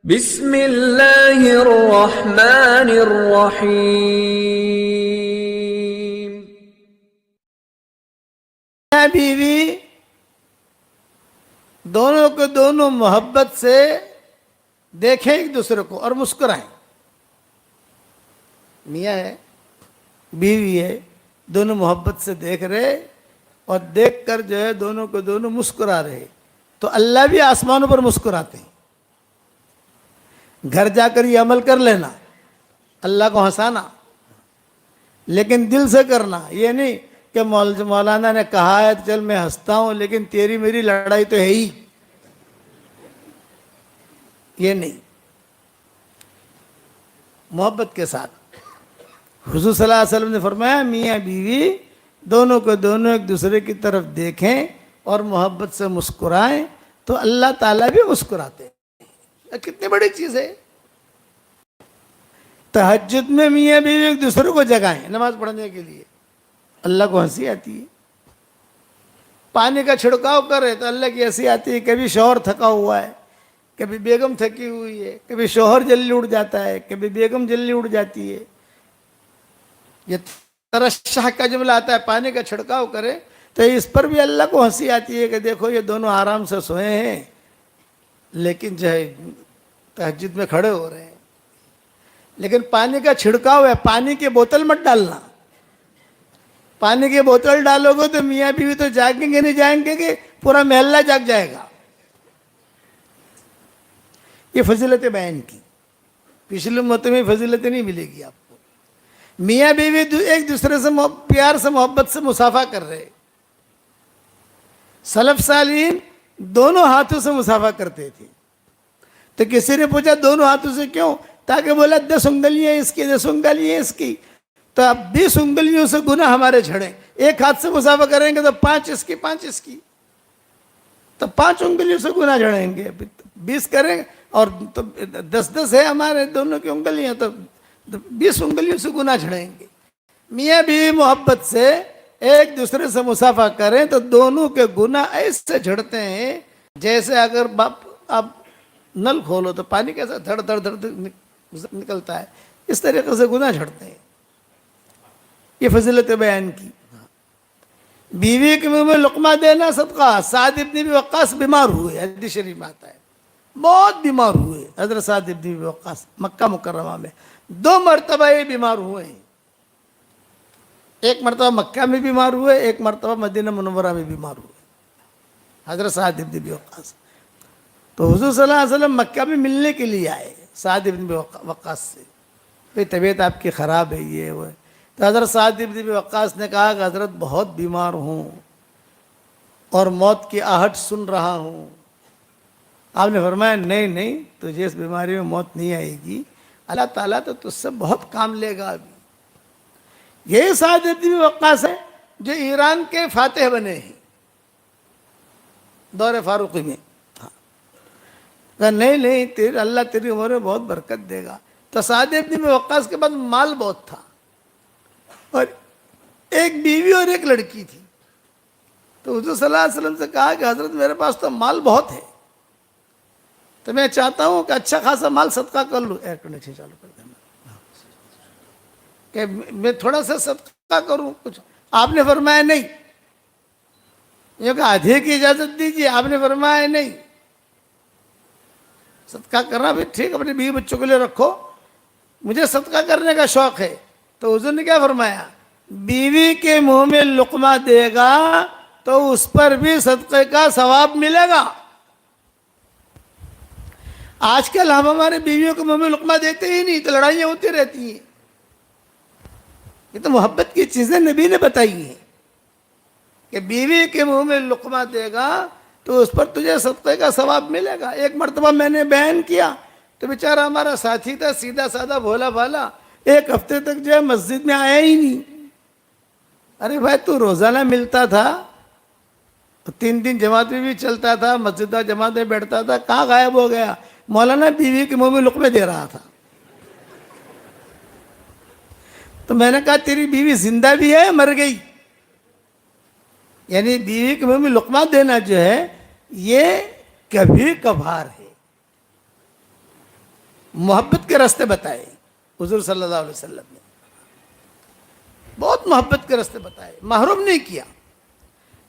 بسم اللہ الرحمن الرحیم۔ بیوی دونوں کو دونوں محبت سے دیکھیں ایک دوسرے کو اور مسکرائیں۔ میاں ہے، بیوی ہے، دونوں محبت سے دیکھ رہے اور دیکھ کر جو ہے دونوں کو دونوں مسکرا رہے، تو اللہ بھی آسمانوں پر مسکراتے ہیں۔ گھر جا کر یہ عمل کر لینا، اللہ کو ہنسانا، لیکن دل سے کرنا۔ یہ نہیں کہ مولانا نے کہا ہے چل میں ہنستا ہوں لیکن تیری میری لڑائی تو ہے ہی، یہ نہیں۔ محبت کے ساتھ حضور صلی اللہ علیہ وسلم نے فرمایا میاں بیوی دونوں کو دونوں ایک دوسرے کی طرف دیکھیں اور محبت سے مسکرائیں تو اللہ تعالیٰ بھی مسکراتے ہیں۔ کتنی بڑی چیز ہے۔ تہجد میں میاں بیوی ایک دوسرے کو جگائیں نماز پڑھنے کے لیے، اللہ کو ہنسی آتی ہے۔ پانی کا چھڑکاؤ کرے تو اللہ کی ہنسی آتی ہے۔ کبھی شوہر تھکا ہوا ہے، کبھی بیگم تھکی ہوئی ہے، کبھی شوہر جلدی اٹھ جاتا ہے، کبھی بیگم جلدی اٹھ جاتی ہے۔ یہ ترشح کا جملہ آتا ہے، پانی کا چھڑکاؤ کرے تو اس پر بھی اللہ کو ہنسی آتی ہے کہ دیکھو یہ دونوں آرام سے سوئے ہیں لیکن جو ہے تہجد میں کھڑے ہو رہے ہیں۔ لیکن پانی کا چھڑکاؤ ہے، پانی کی بوتل مت ڈالنا۔ پانی کی بوتل ڈالو گے تو میاں بیوی تو جاگیں گے نہیں، جائیں گے کہ پورا محلہ جاگ جائے گا۔ یہ فضیلت بیان کی، پچھلی امتوں میں فضیلت نہیں ملے گی آپ کو۔ میاں بیوی ایک دوسرے سے پیار سے محبت سے مصافحہ کر رہے۔ سلف صالحین دونوں ہاتھوں سے مصافحہ کرتے تھے۔ تو کسی نے پوچھا دونوں ہاتھوں سے کیوں؟ تاکہ بولا 10 انگلیاں اس کی 10 انگلیاں اس کی، تو اب 20 انگلیوں سے گناہ ہمارے جھڑیں۔ ایک ہاتھ سے مصافحہ کریں گے تو 5 اس کی 5 اس کی، تو 5 انگلیوں سے گناہ جھڑیں گے۔ 20 کریں گے اور 10 ہے ہمارے دونوں کی انگلیاں، تو 20 انگلیوں سے گناہ جھڑیں گے۔ میاں بیوی محبت سے ایک دوسرے سے مصافحہ کریں تو دونوں کے گناہ ایسے جھڑتے ہیں جیسے اگر آپ نل کھولو تو پانی کیسا دھڑ دھڑ دھڑ نکلتا ہے، اس طریقے سے گناہ جھڑتے ہیں۔ یہ فضیلت بیان کی۔ بیوی کے منہ میں لقمہ دینا صدقہ۔ سعد ابن ابی وقاص بیمار ہوئے، حدیث شریف میں آتا ہے، بہت بیمار ہوئے حضرت سعد ابن ابی وقاص مکہ مکرمہ میں 2 مرتبہ یہ بیمار ہوئے ہیں۔ ایک مرتبہ مکہ میں بیمار ہوئے، ایک مرتبہ مدینہ منورہ میں بیمار ہوئے حضرت سعد ابن ابی وقاص۔ تو حضور صلی اللہ علیہ وسلم مکہ میں ملنے کے لیے آئے سعد ابن ابی وقاص سے، بھئی طبیعت آپ کی خراب ہے، یہ وہ۔ تو حضرت سعد ابن ابی وقاص نے کہا کہ حضرت بہت بیمار ہوں اور موت کی آہٹ سن رہا ہوں۔ آپ نے فرمایا نہیں نہیں، تجھے اس بیماری میں موت نہیں آئے گی، اللہ تعالیٰ تو تجھ سے بہت کام لے گا ابھی۔ یہی سعد ابن ابی وقاص ہے جو ایران کے فاتح بنے ہیں دور فاروقی میں۔ نہیں نہیں، اللہ تیری عمر میں بہت برکت دے گا۔ تو سعد ابن ابی وقاص کے بعد مال بہت تھا اور ایک بیوی اور ایک لڑکی تھی۔ تو حضور صلی اللہ علیہ وسلم سے کہا کہ حضرت میرے پاس تو مال بہت ہے، تو میں چاہتا ہوں کہ اچھا خاصا مال صدقہ کر لوں۔ ایئر کنڈیشن چالو کر دینا کہ میں تھوڑا سا صدقہ کروں کچھ۔ آپ نے فرمایا نہیں، یہ کہ آدھے کی اجازت دیجیے۔ آپ نے فرمایا نہیں، صدقہ کرنا بھی ٹھیک، اپنے بیوی بچوں کے لیے رکھو، مجھے صدقہ کرنے کا شوق ہے۔ تو حضور نے کیا فرمایا؟ بیوی کے منہ میں لقمہ دے گا تو اس پر بھی صدقے کا ثواب ملے گا۔ آج کل ہم ہمارے بیویوں کے منہ میں لقمہ دیتے ہی نہیں، تو لڑائیاں ہوتی رہتی ہیں۔ یہ تو محبت کی چیزیں نبی نے بتائی ہیں کہ بیوی کے منہ میں لقمہ دے گا تو اس پر تجھے صدقے کا ثواب ملے گا۔ ایک مرتبہ میں نے بیان کیا تو بیچارہ ہمارا ساتھی تھا، سیدھا سادہ بھولا بھالا، 1 ہفتے تک جو ہے مسجد میں آیا ہی نہیں۔ ارے بھائی تو روزانہ ملتا تھا، 3 دن جماعت میں بھی چلتا تھا، مسجد جماعت میں بیٹھتا تھا، کہاں غائب ہو گیا؟ مولانا بیوی کے منہ میں لقمے دے رہا تھا۔ تو میں نے کہا تیری بیوی زندہ بھی ہے مر گئی؟ یعنی بیوی کے منہ میں لقمہ دینا جو ہے یہ کبھی کبھار ہے، محبت کے راستے بتائے حضور صلی اللہ علیہ وسلم نے، بہت محبت کے راستے بتائے، محروم نہیں کیا.